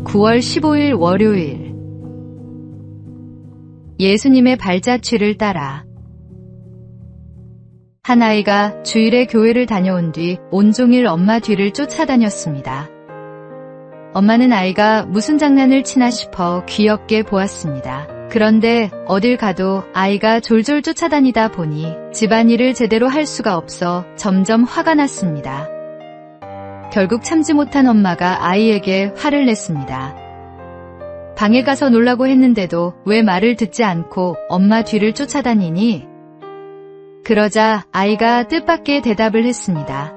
9월 15일 월요일 예수님의 발자취를 따라 한 아이가 주일에 교회를 다녀온 뒤 온종일 엄마 뒤를 쫓아다녔습니다. 엄마는 아이가 무슨 장난을 치나 싶어 귀엽게 보았습니다. 그런데 어딜 가도 아이가 졸졸 쫓아다니다 보니 집안일을 제대로 할 수가 없어 점점 화가 났습니다. 결국 참지 못한 엄마가 아이에게 화를 냈습니다. 방에 가서 놀라고 했는데도 왜 말을 듣지 않고 엄마 뒤를 쫓아다니니? 그러자 아이가 뜻밖의 대답을 했습니다.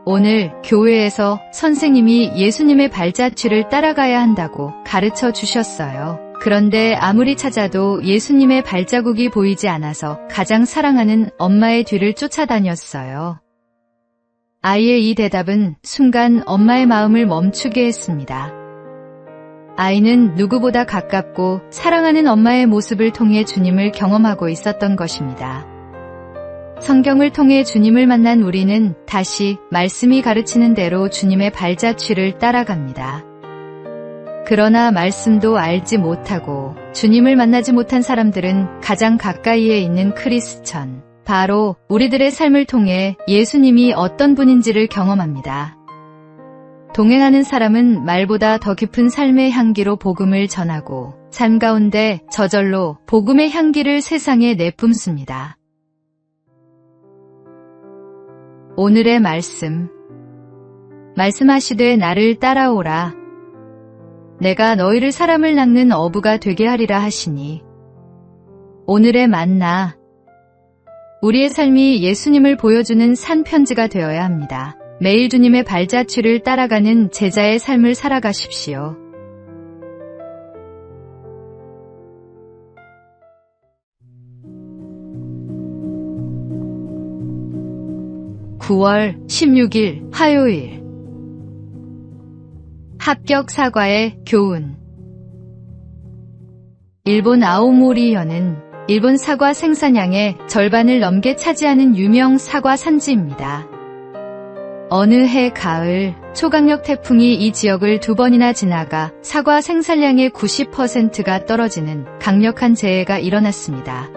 오늘 교회에서 선생님이 예수님의 발자취를 따라가야 한다고 가르쳐 주셨어요. 그런데 아무리 찾아도 예수님의 발자국이 보이지 않아서 가장 사랑하는 엄마의 뒤를 쫓아다녔어요. 아이의 이 대답은 순간 엄마의 마음을 멈추게 했습니다. 아이는 누구보다 가깝고 사랑하는 엄마의 모습을 통해 주님을 경험하고 있었던 것입니다. 성경을 통해 주님을 만난 우리는 다시 말씀이 가르치는 대로 주님의 발자취를 따라갑니다. 그러나 말씀도 알지 못하고 주님을 만나지 못한 사람들은 가장 가까이에 있는 크리스천, 바로 우리들의 삶을 통해 예수님이 어떤 분인지를 경험합니다. 동행하는 사람은 말보다 더 깊은 삶의 향기로 복음을 전하고 삶 가운데 저절로 복음의 향기를 세상에 내뿜습니다. 오늘의 말씀하시되 나를 따라오라. 내가 너희를 사람을 낚는 어부가 되게 하리라 하시니. 오늘의 만나. 우리의 삶이 예수님을 보여주는 산편지가 되어야 합니다. 매일 주님의 발자취를 따라가는 제자의 삶을 살아가십시오. (9월 16일) 화요일 합격 사과의 교훈. 일본 아오모리현은 일본 사과 생산량의 절반을 넘게 차지하는 유명 사과 산지입니다. 어느 해 가을 초강력 태풍이 이 지역을 2번이나 지나가 사과 생산량의 90%가 떨어지는 강력한 재해가 일어났습니다.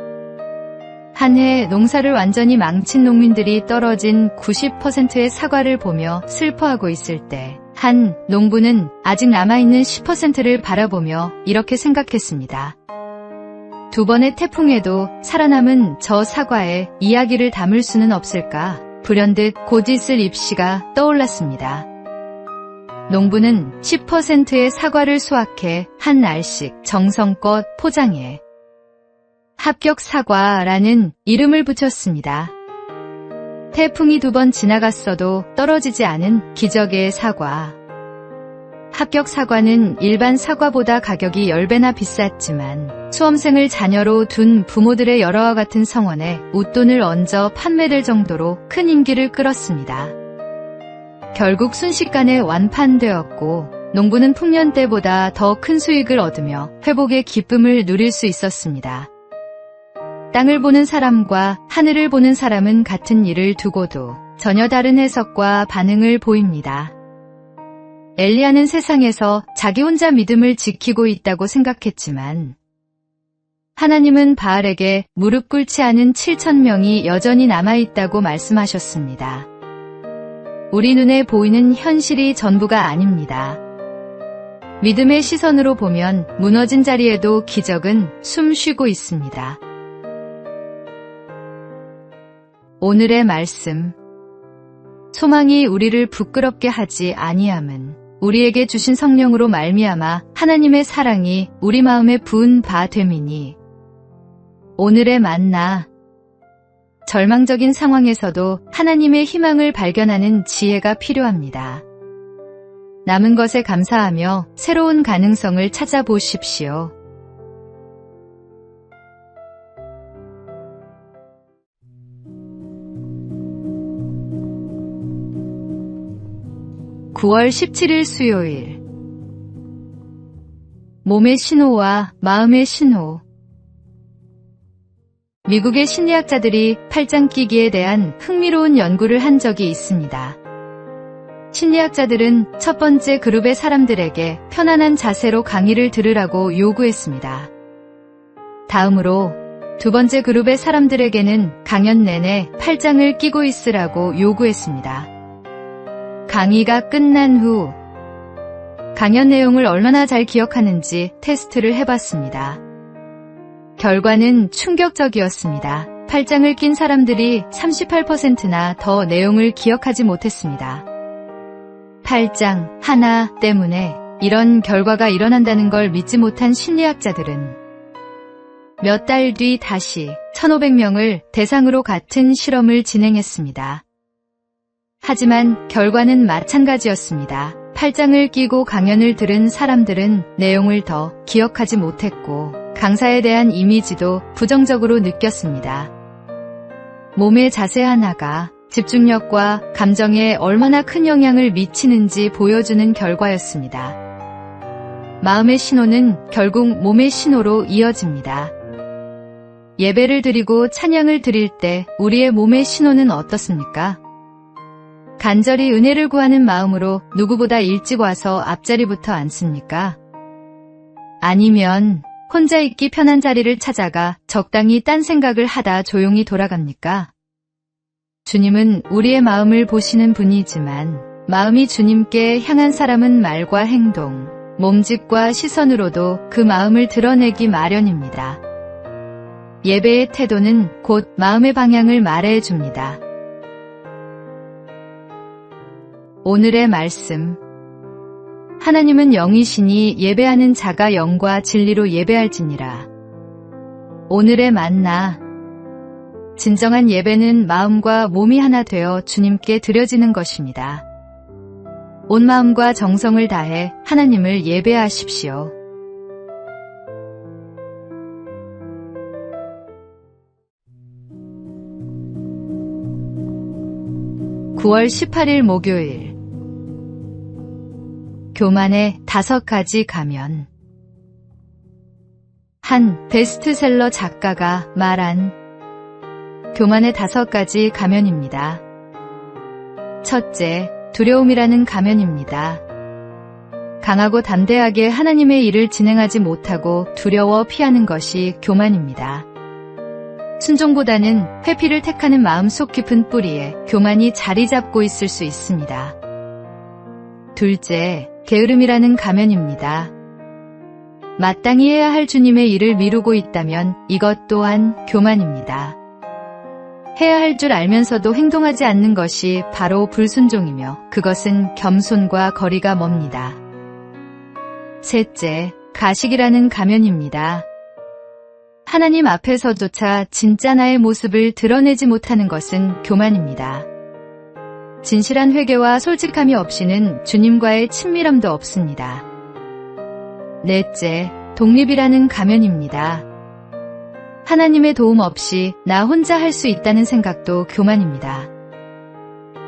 한 해 농사를 완전히 망친 농민들이 떨어진 90%의 사과를 보며 슬퍼하고 있을 때 한 농부는 아직 남아있는 10%를 바라보며 이렇게 생각했습니다. 2번의 태풍에도 살아남은 저 사과에 이야기를 담을 수는 없을까? 불현듯 곧 있을 입시가 떠올랐습니다. 농부는 10%의 사과를 수확해 한 알씩 정성껏 포장해 합격 사과라는 이름을 붙였습니다. 태풍이 2번 지나갔어도 떨어지지 않은 기적의 사과. 합격 사과는 일반 사과보다 가격이 10배나 비쌌지만 수험생을 자녀로 둔 부모들의 열화와 같은 성원에 웃돈을 얹어 판매될 정도로 큰 인기를 끌었습니다. 결국 순식간에 완판되었고 농부는 풍년 때보다 더 큰 수익을 얻으며 회복의 기쁨을 누릴 수 있었습니다. 땅을 보는 사람과 하늘을 보는 사람은 같은 일을 두고도 전혀 다른 해석과 반응을 보입니다. 엘리야는 세상에서 자기 혼자 믿음을 지키고 있다고 생각했지만 하나님은 바알에게 무릎 꿇지 않은 7,000명이 여전히 남아있다고 말씀하셨습니다. 우리 눈에 보이는 현실이 전부가 아닙니다. 믿음의 시선으로 보면 무너진 자리에도 기적은 숨 쉬고 있습니다. 오늘의 말씀. 소망이 우리를 부끄럽게 하지 아니함은 우리에게 주신 성령으로 말미암아 하나님의 사랑이 우리 마음에 부은 바 됨이니. 오늘의 만나. 절망적인 상황에서도 하나님의 희망을 발견하는 지혜가 필요합니다. 남은 것에 감사하며 새로운 가능성을 찾아보십시오. (9월 17일) 수요일 몸의 신호와 마음의 신호. 미국의 심리학자들이 팔짱 끼기에 대한 흥미로운 연구를 한 적이 있습니다. 심리학자들은 첫 번째 그룹의 사람들에게 편안한 자세로 강의를 들으라고 요구했습니다. 다음으로 두 번째 그룹의 사람들에게는 강연 내내 팔짱을 끼고 있으라고 요구했습니다. 강의가 끝난 후 강연 내용을 얼마나 잘 기억하는지 테스트를 해봤습니다. 결과는 충격적이었습니다. 팔짱을 낀 사람들이 38%나 더 내용을 기억하지 못했습니다. 팔짱 하나 때문에 이런 결과가 일어난다는 걸 믿지 못한 심리학자들은 몇 달 뒤 다시 1,500명을 대상으로 같은 실험을 진행했습니다. 하지만 결과는 마찬가지였습니다. 팔짱을 끼고 강연을 들은 사람들은 내용을 더 기억하지 못했고 강사에 대한 이미지도 부정적으로 느꼈습니다. 몸의 자세 하나가 집중력과 감정에 얼마나 큰 영향을 미치는지 보여주는 결과였습니다. 마음의 신호는 결국 몸의 신호로 이어집니다. 예배를 드리고 찬양을 드릴 때 우리의 몸의 신호는 어떻습니까? 간절히 은혜를 구하는 마음으로 누구보다 일찍 와서 앞자리부터 앉습니까? 아니면 혼자 있기 편한 자리를 찾아가 적당히 딴 생각을 하다 조용히 돌아갑니까? 주님은 우리의 마음을 보시는 분이지만 마음이 주님께 향한 사람은 말과 행동, 몸짓과 시선으로도 그 마음을 드러내기 마련입니다. 예배의 태도는 곧 마음의 방향을 말해줍니다. 오늘의 말씀. 하나님은 영이시니 예배하는 자가 영과 진리로 예배할지니라. 오늘의 만나. 진정한 예배는 마음과 몸이 하나 되어 주님께 드려지는 것입니다. 온 마음과 정성을 다해 하나님을 예배하십시오. (9월 18일) 목요일. 교만의 5가지 가면. 한 베스트셀러 작가가 말한 교만의 5가지 가면입니다. 첫째, 두려움이라는 가면입니다. 강하고 담대하게 하나님의 일을 진행하지 못하고 두려워 피하는 것이 교만입니다. 순종보다는 회피를 택하는 마음 속 깊은 뿌리에 교만이 자리 잡고 있을 수 있습니다. 둘째, 게으름이라는 가면입니다. 마땅히 해야 할 주님의 일을 미루고 있다면 이것 또한 교만입니다. 해야 할 줄 알면서도 행동하지 않는 것이 바로 불순종이며 그것은 겸손과 거리가 멉니다. 셋째, 가식이라는 가면입니다. 하나님 앞에서조차 진짜 나의 모습을 드러내지 못하는 것은 교만입니다. 진실한 회개와 솔직함이 없이는 주님과의 친밀함도 없습니다. 넷째, 독립이라는 가면입니다. 하나님의 도움 없이 나 혼자 할 수 있다는 생각도 교만입니다.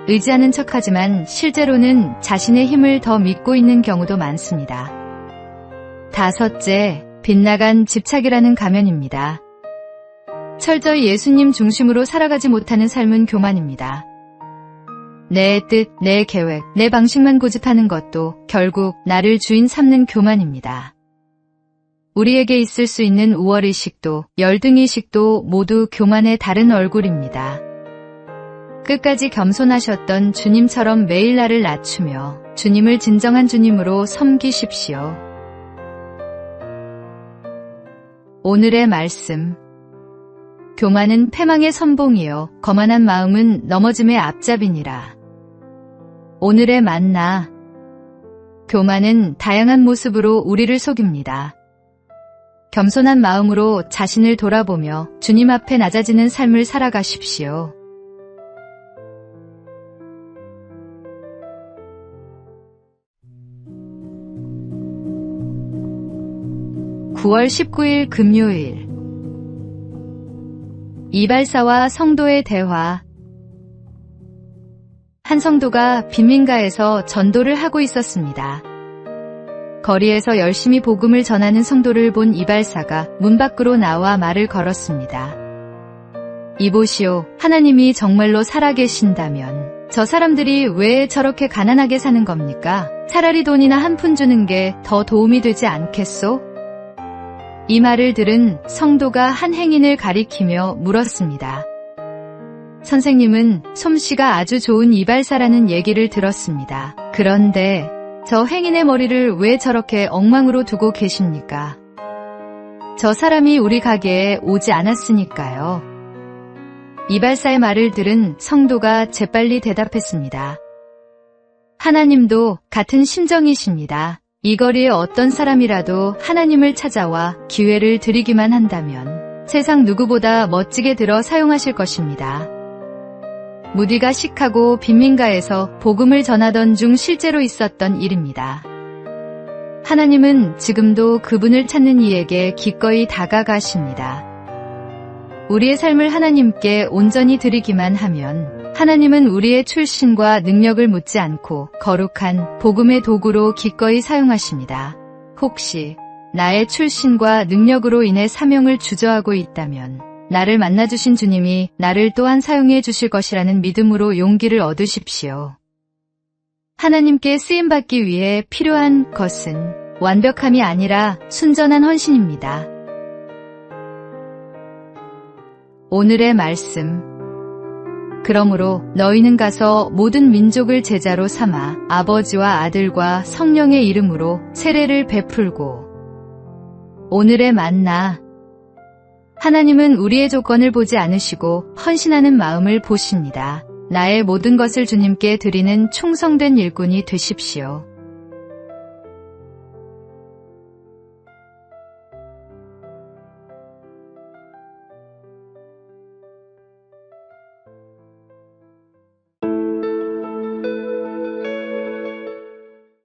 의지하는 척하지만 실제로는 자신의 힘을 더 믿고 있는 경우도 많습니다. 다섯째, 빗나간 집착이라는 가면입니다. 철저히 예수님 중심으로 살아가지 못하는 삶은 교만입니다. 내 뜻, 내 계획, 내 방식만 고집하는 것도 결국 나를 주인 삼는 교만입니다. 우리에게 있을 수 있는 우월의식도 열등의식도 모두 교만의 다른 얼굴입니다. 끝까지 겸손하셨던 주님처럼 매일 나를 낮추며 주님을 진정한 주님으로 섬기십시오. 오늘의 말씀. 교만은 패망의 선봉이요 거만한 마음은 넘어짐의 앞잡이니라. 오늘의 만나. 교만은 다양한 모습으로 우리를 속입니다. 겸손한 마음으로 자신을 돌아보며 주님 앞에 낮아지는 삶을 살아가십시오. (9월 19일) 금요일. 이발사와 성도의 대화. 한 성도가 빈민가에서 전도를 하고 있었습니다. 거리에서 열심히 복음을 전하는 성도를 본 이발사가 문 밖으로 나와 말을 걸었습니다. 이보시오, 하나님이 정말로 살아계신다면 저 사람들이 왜 저렇게 가난하게 사는 겁니까? 차라리 돈이나 한 푼 주는 게 더 도움이 되지 않겠소? 이 말을 들은 성도가 한 행인을 가리키며 물었습니다. 선생님은 솜씨가 아주 좋은 이발사라는 얘기를 들었습니다. 그런데 저 행인의 머리를 왜 저렇게 엉망으로 두고 계십니까? 저 사람이 우리 가게에 오지 않았으니까요. 이발사의 말을 들은 성도가 재빨리 대답했습니다. 하나님도 같은 심정이십니다. 이 거리에 어떤 사람이라도 하나님을 찾아와 기회를 드리기만 한다면 세상 누구보다 멋지게 들어 사용하실 것입니다. 무디가 시카고 빈민가에서 복음을 전하던 중 실제로 있었던 일입니다. 하나님은 지금도 그분을 찾는 이에게 기꺼이 다가가십니다. 우리의 삶을 하나님께 온전히 드리기만 하면 하나님은 우리의 출신과 능력을 묻지 않고 거룩한 복음의 도구로 기꺼이 사용하십니다. 혹시 나의 출신과 능력으로 인해 사명을 주저하고 있다면 나를 만나주신 주님이 나를 또한 사용해 주실 것이라는 믿음으로 용기를 얻으십시오. 하나님께 쓰임받기 위해 필요한 것은 완벽함이 아니라 순전한 헌신입니다. 오늘의 말씀. 그러므로 너희는 가서 모든 민족을 제자로 삼아 아버지와 아들과 성령의 이름으로 세례를 베풀고. 오늘의 만나. 하나님은 우리의 조건을 보지 않으시고 헌신하는 마음을 보십니다. 나의 모든 것을 주님께 드리는 충성된 일꾼이 되십시오.